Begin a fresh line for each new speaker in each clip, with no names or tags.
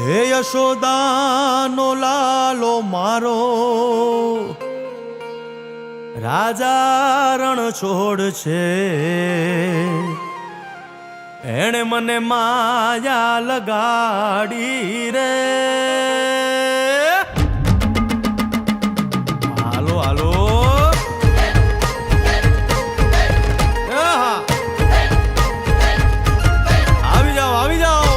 હે યશોદાનો લાલો મારો રાજા રણ છોડ છે, એણે મને માયા લગાડી રે. હાલો હાલો આવી જાઓ આવી જાઓ.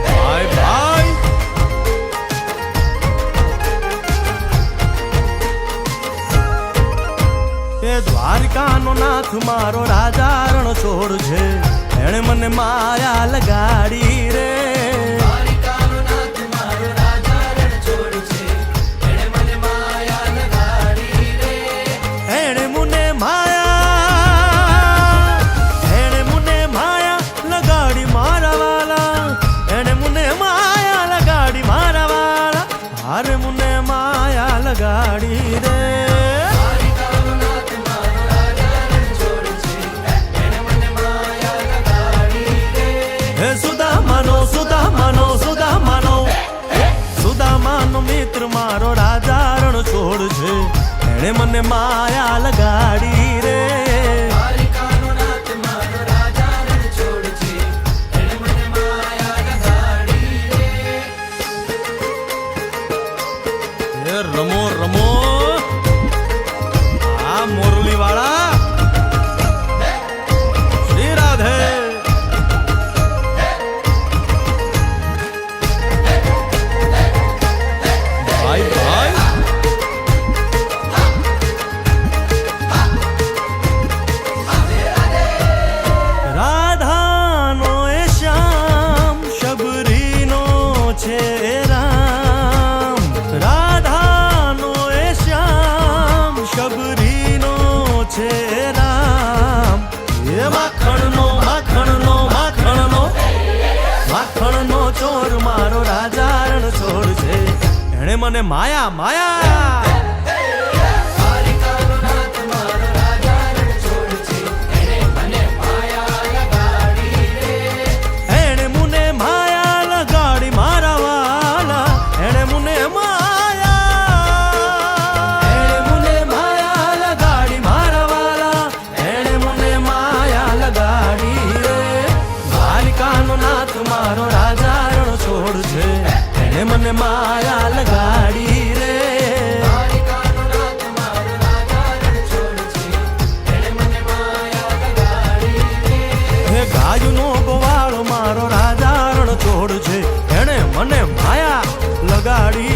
ભાઈ ભાઈ એ દ્વારકાનો નાથ મારો રાજા રણ છોડ છે, એણે મને માયા લગાડી રે. અરે મુને માયા લગાડી રે. હે સુદામાનો સુદામાનો સુદામાનો સુદામાનો મિત્ર મારો રાજા રણ છોડ છે, એણે મને માયા લગાડી રે. રમો રમો આ મોરલી વાળા શ્રી રાધે. ભાઈ ભાઈ રાધાનો એ શ્યામ શબરીનો છે રામ. રાધાનો એ શ્યામ શબરીનો છે રામ. એ માખણનો માખણનો માખણનો માખણનો ચોર મારો રાજા રણ છોડ છે, એણે મને માયા માયા. એણે મુને માયા લગાડી મારા વાલા, એણે મુને મારો રાજા રણ છોડ છે, એને મને માયા લગાડી રે. હે ગાયનો ગોવાળ મારો રાજા રણ છોડ છે, એને મને માયા લગાડી